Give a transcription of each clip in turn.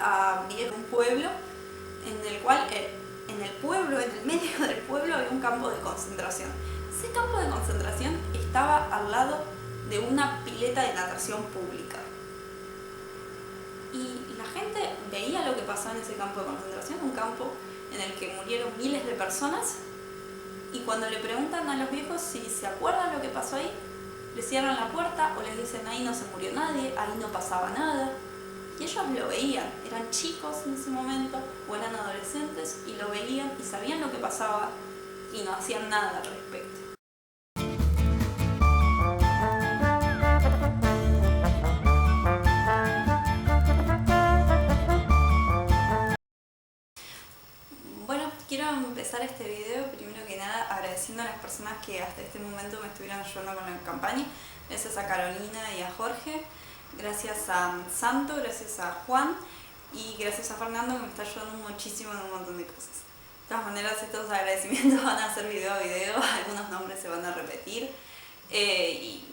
abrir un pueblo en el cual, en el medio del pueblo, había un campo de concentración. Ese campo de concentración estaba al lado de una pileta de natación pública. Y la gente veía lo que pasaba en ese campo de concentración, un campo en el que murieron miles de personas, y cuando le preguntan a los viejos si se acuerdan lo que pasó ahí, les cierran la puerta o les dicen ahí no se murió nadie, ahí no pasaba nada. Y ellos lo veían, eran chicos en ese momento o eran adolescentes y lo veían y sabían lo que pasaba y no hacían nada al respecto. Bueno, quiero empezar este video primero que nada agradeciendo a las personas que hasta este momento me estuvieron ayudando con la campaña. Gracias a Carolina y a Jorge, gracias a Santo, gracias a Juan y gracias a Fernando, que me está ayudando muchísimo en un montón de cosas. De todas maneras, estos agradecimientos van a ser video a video, algunos nombres se van a repetir. Y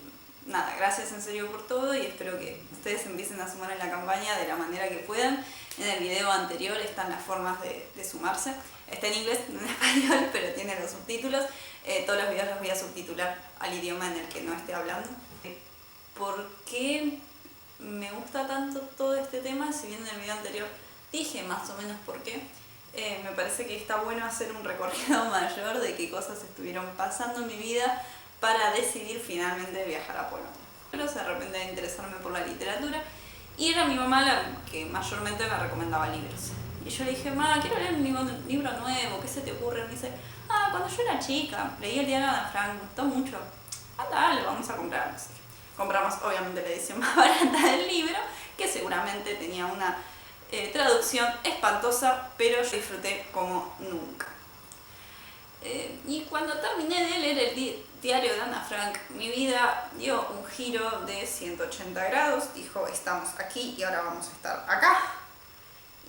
nada, gracias en serio por todo y espero que ustedes empiecen a sumar en la campaña de la manera que puedan. En el video anterior están las formas de sumarse. Está en inglés, no en español, pero tiene los subtítulos. Todos los videos los voy a subtitular al idioma en el que no esté hablando. ¿Por qué me gusta tanto todo este tema? Si bien en el video anterior dije más o menos por qué, me parece que está bueno hacer un recorrido mayor de qué cosas estuvieron pasando en mi vida para decidir finalmente viajar a Polonia. Pero de repente interesarme por la literatura y era mi mamá la que mayormente me recomendaba libros. Y yo le dije, ma, quiero leer un libro nuevo, ¿qué se te ocurre? Me dice, cuando yo era chica, leí el diario de Ana Frank, me gustó mucho. Dale, vamos a comprar. No sé. Compramos obviamente la edición más barata del libro, que seguramente tenía una traducción espantosa, pero yo disfruté como nunca. Y cuando terminé de leer el diario de Ana Frank, mi vida dio un giro de 180 grados, dijo, estamos aquí y ahora vamos a estar acá.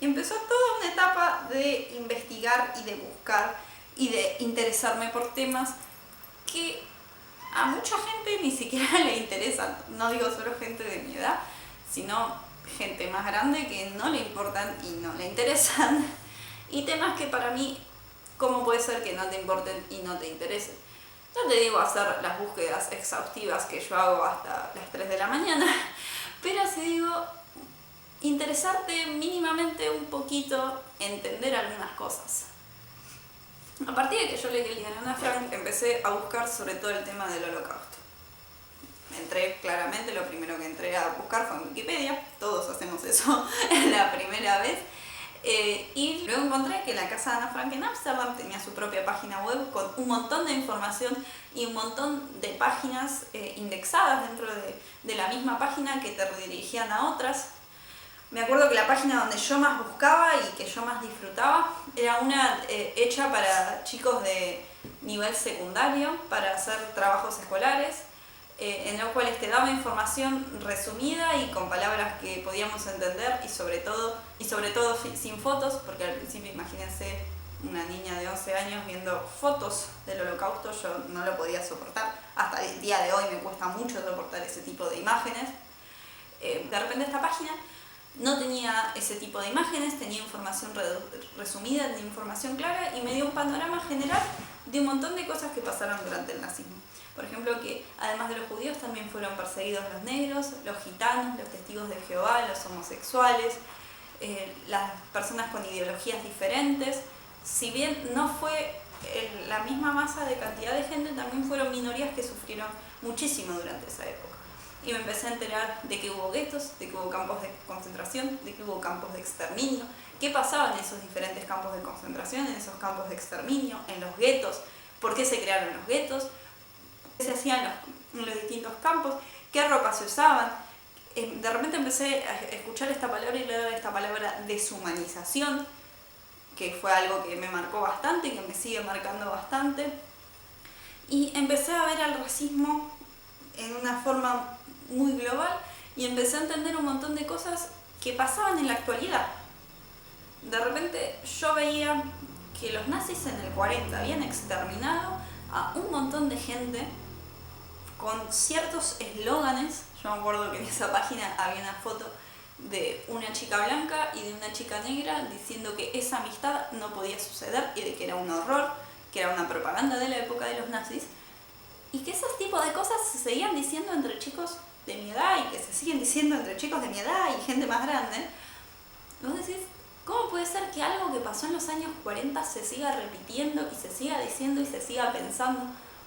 Y empezó toda una etapa de investigar y de buscar y de interesarme por temas que a mucha gente ni siquiera le interesan. No digo solo gente de mi edad, sino gente más grande que no le importan y no le interesan. Y temas que para mí, ¿cómo puede ser que no te importen y no te interesen? No te digo hacer las búsquedas exhaustivas que yo hago hasta las 3 de la mañana, pero sí digo interesarte mínimamente un poquito, entender algunas cosas. A partir de que yo leí el diario de Ana Frank, empecé a buscar sobre todo el tema del Holocausto. Entré claramente, lo primero que entré a buscar fue en Wikipedia, todos hacemos eso la primera vez. Y luego encontré que la casa de Ana Frank en Ámsterdam tenía su propia página web con un montón de información y un montón de páginas indexadas dentro de la misma página que te redirigían a otras. Me acuerdo que la página donde yo más buscaba y que yo más disfrutaba era una hecha para chicos de nivel secundario, para hacer trabajos escolares, en los cuales te daba información resumida y con palabras que podíamos entender y sobre todo sin fotos, porque al principio imagínense una niña de 11 años viendo fotos del Holocausto, yo no lo podía soportar, hasta el día de hoy me cuesta mucho soportar ese tipo de imágenes. De repente esta página no tenía ese tipo de imágenes, tenía información resumida, tenía información clara y me dio un panorama general de un montón de cosas que pasaron durante el nazismo. Por ejemplo, que además de los judíos también fueron perseguidos los negros, los gitanos, los testigos de Jehová, los homosexuales, las personas con ideologías diferentes. Si bien no fue la misma masa de cantidad de gente, también fueron minorías que sufrieron muchísimo durante esa época. Y me empecé a enterar de que hubo guetos, de que hubo campos de concentración, de que hubo campos de exterminio, qué pasaba en esos diferentes campos de concentración, en esos campos de exterminio, en los guetos, por qué se crearon los guetos, qué se hacían en los distintos campos, qué ropa se usaban. De repente empecé a escuchar esta palabra y leer esta palabra deshumanización, que fue algo que me marcó bastante y que me sigue marcando bastante. Y empecé a ver al racismo en una forma muy global y empecé a entender un montón de cosas que pasaban en la actualidad. De repente yo veía que los nazis en el 40 habían exterminado a un montón de gente con ciertos eslóganes. Yo me acuerdo que en esa página había una foto de una chica blanca y de una chica negra diciendo que esa amistad no podía suceder y de que era un horror, que era una propaganda de la época de los nazis, y que esos tipos de cosas se seguían diciendo entre chicos de mi edad y que se siguen diciendo entre chicos de mi edad y gente más grande. Vos decís, ¿cómo puede ser que algo que pasó en los años 40 se siga repitiendo y se siga diciendo y se siga pensando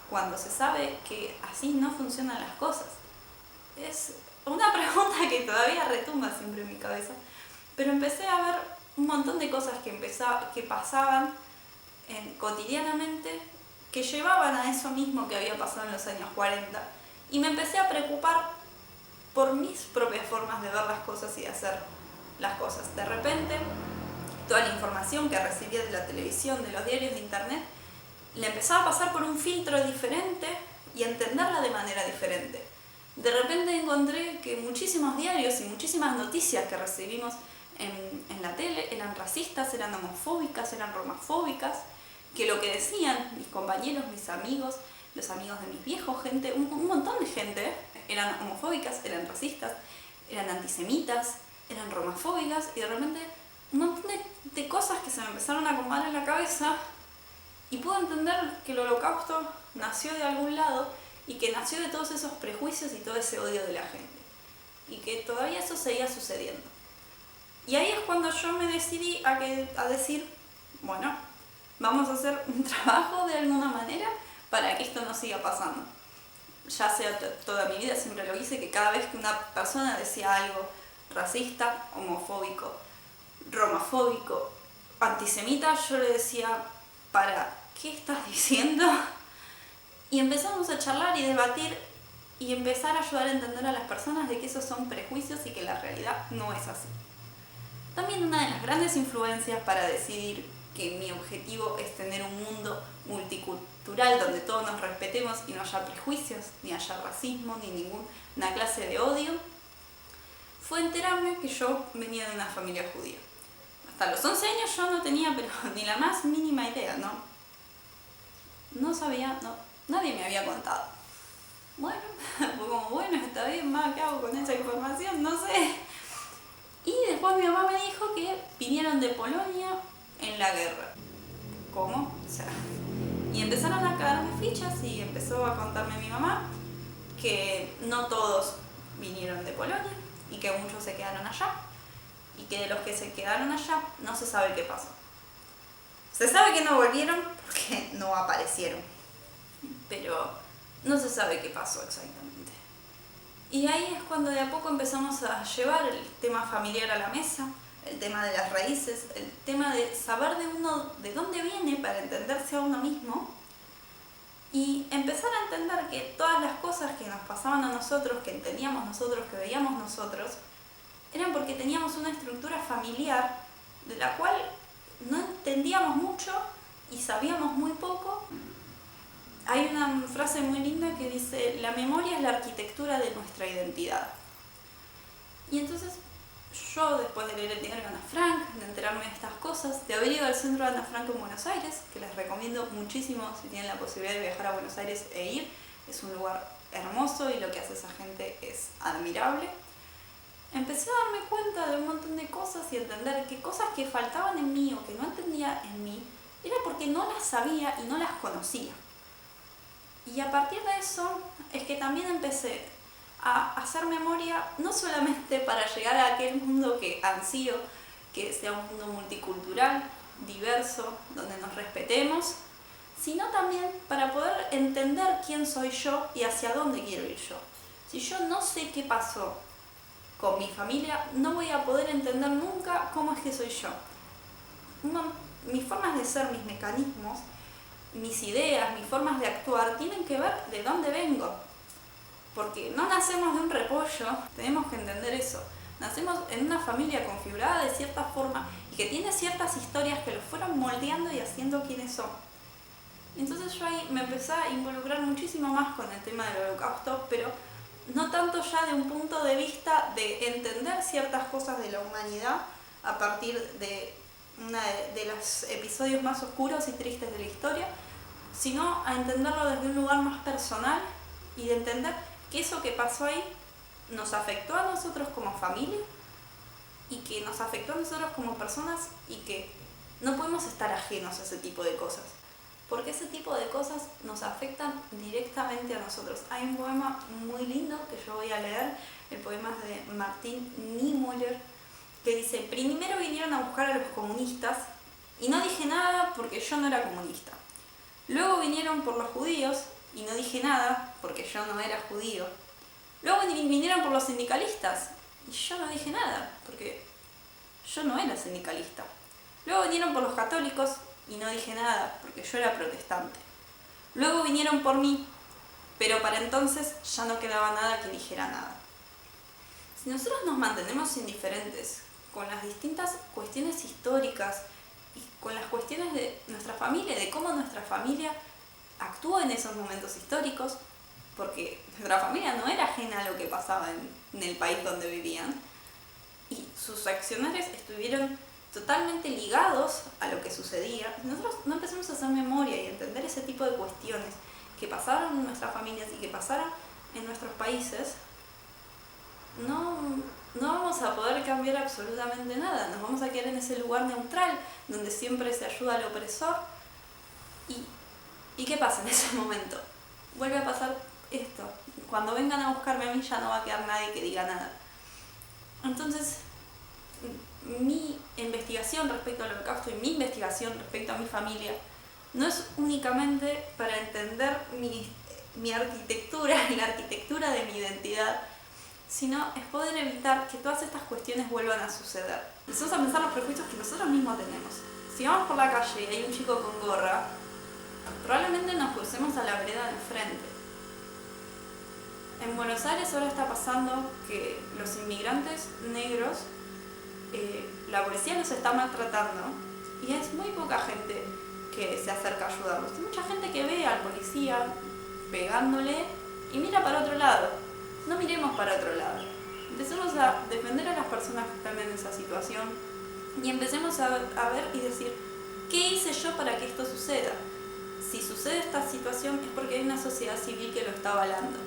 cuando se sabe que así no funcionan las cosas? Es una pregunta que todavía retumba siempre en mi cabeza. Pero empecé a ver un montón de cosas que pasaban cotidianamente que llevaban a eso mismo que había pasado en los años 40. Y me empecé a preocupar por mis propias formas de ver las cosas y de hacer las cosas. De repente, toda la información que recibía de la televisión, de los diarios, de internet, le empezaba a pasar por un filtro diferente y a entenderla de manera diferente. De repente encontré que muchísimos diarios y muchísimas noticias que recibimos en la tele eran racistas, eran homofóbicas, eran romafóbicas, que lo que decían mis compañeros, mis amigos, los amigos de mis viejos, gente, un montón de gente, eran homofóbicas, eran racistas, eran antisemitas, eran romafóbicas, y de repente un montón de cosas que se me empezaron a acomodar en la cabeza, y pude entender que el Holocausto nació de algún lado y que nació de todos esos prejuicios y todo ese odio de la gente, y que todavía eso seguía sucediendo. Y ahí es cuando yo me decidí a decir, bueno, vamos a hacer un trabajo de alguna manera para que esto no siga pasando. Ya sea toda mi vida siempre lo hice, que cada vez que una persona decía algo racista, homofóbico, romafóbico, antisemita, yo le decía, ¿para qué estás diciendo? Y empezamos a charlar y debatir y empezar a ayudar a entender a las personas de que esos son prejuicios y que la realidad no es así. También una de las grandes influencias para decidir que mi objetivo es tener un mundo multicultural donde todos nos respetemos y no haya prejuicios, ni haya racismo, ni ninguna clase de odio, fue enterarme que yo venía de una familia judía. Hasta los 11 años yo no tenía pero ni la más mínima idea, no sabía, nadie me había contado. Bueno, fue como, bueno, está bien, ¿qué hago con esa información? No sé. Y después mi mamá me dijo que vinieron de Polonia en la guerra. ¿Cómo? O sea, y empezaron a caerme fichas y empezó a contarme mi mamá que no todos vinieron de Polonia y que muchos se quedaron allá, y que de los que se quedaron allá no se sabe qué pasó. Se sabe que no volvieron porque no aparecieron, pero no se sabe qué pasó exactamente. Y ahí es cuando de a poco empezamos a llevar el tema familiar a la mesa, el tema de las raíces, el tema de saber de uno de dónde viene para entenderse a uno mismo, y empezar a entender que todas las cosas que nos pasaban a nosotros, que entendíamos nosotros, que veíamos nosotros, eran porque teníamos una estructura familiar de la cual no entendíamos mucho y sabíamos muy poco. Hay una frase muy linda que dice, la memoria es la arquitectura de nuestra identidad. Y entonces yo, después de leer el diario de Ana Frank, de enterarme de estas cosas, de haber ido al centro de Ana Frank en Buenos Aires, que les recomiendo muchísimo si tienen la posibilidad de viajar a Buenos Aires e ir, es un lugar hermoso y lo que hace esa gente es admirable, empecé a darme cuenta de un montón de cosas y entender que cosas que faltaban en mí o que no entendía en mí, era porque no las sabía y no las conocía. Y a partir de eso es que también empecé a hacer memoria, no solamente para llegar a aquel mundo que ansío, que sea un mundo multicultural, diverso, donde nos respetemos, sino también para poder entender quién soy yo y hacia dónde quiero ir yo. Si yo no sé qué pasó con mi familia, no voy a poder entender nunca cómo es que soy yo. Mis formas de ser, mis mecanismos, mis ideas, mis formas de actuar tienen que ver de dónde vengo, porque no nacemos de un repollo, tenemos que entender eso. Nacemos en una familia configurada de cierta forma y que tiene ciertas historias que los fueron moldeando y haciendo quienes son. Entonces yo ahí me empecé a involucrar muchísimo más con el tema del Holocausto, pero no tanto ya de un punto de vista de entender ciertas cosas de la humanidad a partir de uno de los episodios más oscuros y tristes de la historia, sino a entenderlo desde un lugar más personal y de entender que eso que pasó ahí nos afectó a nosotros como familia, y que nos afectó a nosotros como personas y que no podemos estar ajenos a ese tipo de cosas, porque ese tipo de cosas nos afectan directamente a nosotros. Hay un poema muy lindo que yo voy a leer, el poema es de Martin Niemöller, que dice: primero vinieron a buscar a los comunistas y no dije nada porque yo no era comunista. Luego vinieron por los judíos y no dije nada porque yo no era judío. Luego vinieron por los sindicalistas y yo no dije nada porque yo no era sindicalista. Luego vinieron por los católicos y no dije nada porque yo era protestante. Luego vinieron por mí, pero para entonces ya no quedaba nada que dijera nada. Si nosotros nos mantenemos indiferentes con las distintas cuestiones históricas y con las cuestiones de nuestra familia, de cómo nuestra familia actuó en esos momentos históricos, porque nuestra familia no era ajena a lo que pasaba en el país donde vivían, y sus accionarios estuvieron totalmente ligados a lo que sucedía. Si nosotros no empezamos a hacer memoria y entender ese tipo de cuestiones que pasaron en nuestras familias y que pasaron en nuestros países, no vamos a poder cambiar absolutamente nada. Nos vamos a quedar en ese lugar neutral donde siempre se ayuda al opresor. ¿Y qué pasa en ese momento? Vuelve a pasar esto. Cuando vengan a buscarme a mí ya no va a quedar nadie que diga nada. Entonces, mi investigación respecto al Holocausto y mi investigación respecto a mi familia no es únicamente para entender mi arquitectura y la arquitectura de mi identidad, sino es poder evitar que todas estas cuestiones vuelvan a suceder. Empezamos a pensar los prejuicios que nosotros mismos tenemos. Si vamos por la calle y hay un chico con gorra, probablemente nos crucemos a la vereda de enfrente. En Buenos Aires ahora está pasando que los inmigrantes negros, la policía los está maltratando y es muy poca gente que se acerca a ayudarlos. Hay mucha gente que ve al policía pegándole y mira para otro lado. No miremos para otro lado. Empecemos a defender a las personas que están en esa situación y empecemos a ver y decir: ¿qué hice yo para que esto suceda? Si sucede esta situación es porque hay una sociedad civil que lo está avalando.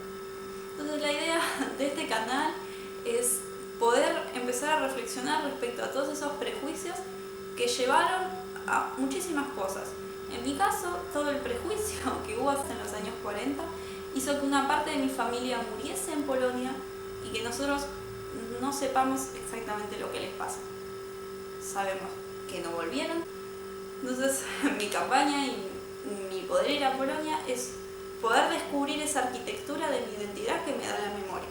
Entonces la idea de este canal es poder empezar a reflexionar respecto a todos esos prejuicios que llevaron a muchísimas cosas. En mi caso, todo el prejuicio que hubo hasta en los años 40 hizo que una parte de mi familia muriese en Polonia y que nosotros no sepamos exactamente lo que les pasa. Sabemos que no volvieron. Entonces mi campaña y mi poder ir a Polonia es poder descubrir esa arquitectura de mi identidad que me da la memoria.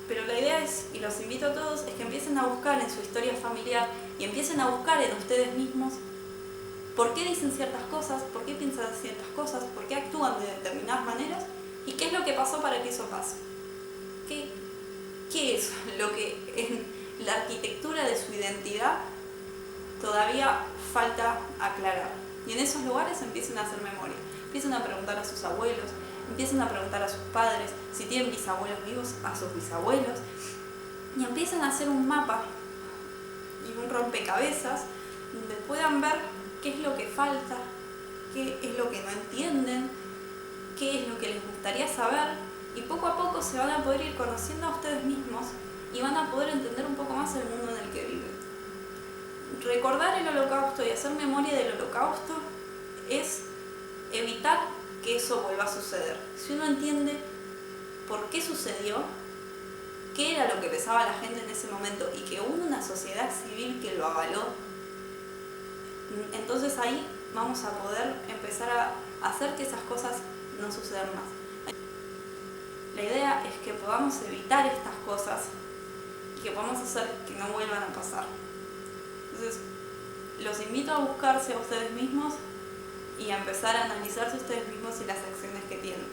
Pero la idea es, y los invito a todos, es que empiecen a buscar en su historia familiar y empiecen a buscar en ustedes mismos por qué dicen ciertas cosas, por qué piensan ciertas cosas, por qué actúan de determinadas maneras y qué es lo que pasó para que eso pase. ¿Qué es lo que en la arquitectura de su identidad todavía falta aclarar? Y en esos lugares empiecen a hacer memoria, empiecen a preguntar a sus abuelos, empiecen a preguntar a sus padres, si tienen bisabuelos vivos, a sus bisabuelos, y empiecen a hacer un mapa y un rompecabezas donde puedan ver qué es lo que falta, qué es lo que no entienden, qué es lo que les gustaría saber, y poco a poco se van a poder ir conociendo a ustedes mismos y van a poder entender un poco más el mundo en el que viven. Recordar el Holocausto y hacer memoria del Holocausto es evitar que eso vuelva a suceder. Si uno entiende por qué sucedió, qué era lo que pensaba la gente en ese momento y que hubo una sociedad civil que lo avaló, entonces ahí vamos a poder empezar a hacer que esas cosas no sucedan más. La idea es que podamos evitar estas cosas y que podamos hacer que no vuelvan a pasar. Entonces, los invito a buscarse a ustedes mismos y a empezar a analizarse ustedes mismos y las acciones que tienen.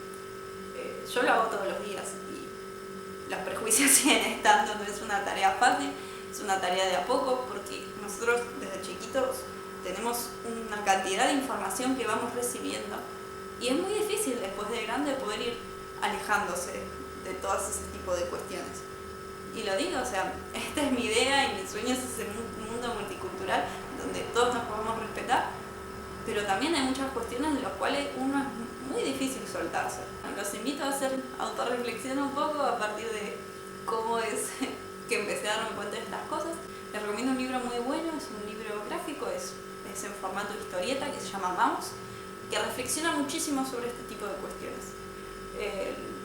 Yo lo hago todos los días y los prejuicios siguen estando, no es una tarea fácil, es una tarea de a poco, porque nosotros desde chiquitos tenemos una cantidad de información que vamos recibiendo y es muy difícil después de grande poder ir alejándose de todos ese tipo de cuestiones. Y lo digo, o sea, esta es mi idea y mi sueño es ese mundo multicultural donde todos nos podamos respetar, pero también hay muchas cuestiones de las cuales uno es muy difícil soltarse. Los invito a hacer autorreflexión un poco a partir de cómo es que empecé a darme cuenta de estas cosas. Les recomiendo un libro muy bueno, es un libro gráfico, es en formato historieta, que se llama Vamos, que reflexiona muchísimo sobre este tipo de cuestiones.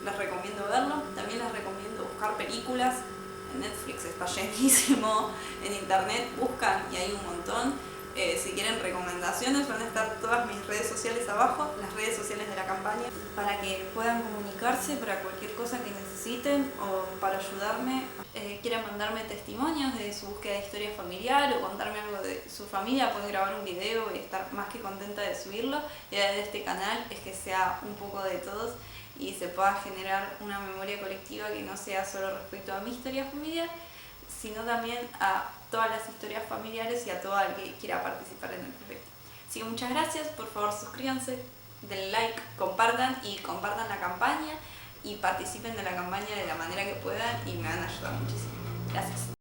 Les recomiendo verlo, también les recomiendo buscar películas. En Netflix está llenísimo, en internet buscan y hay un montón. Si quieren recomendaciones van a estar todas mis redes sociales abajo, las redes sociales de la campaña, para que puedan comunicarse para cualquier cosa que necesiten o para ayudarme. Quieran mandarme testimonios de su búsqueda de historia familiar o contarme algo de su familia, pueden grabar un video y estar más que contenta de subirlo. La idea de este canal es que sea un poco de todos y se pueda generar una memoria colectiva que no sea solo respecto a mi historia familiar, sino también a todas las historias familiares y a todo el que quiera participar en el proyecto. Así que muchas gracias, por favor suscríbanse, denle like, compartan la campaña y participen de la campaña de la manera que puedan y me van a ayudar muchísimo. Gracias.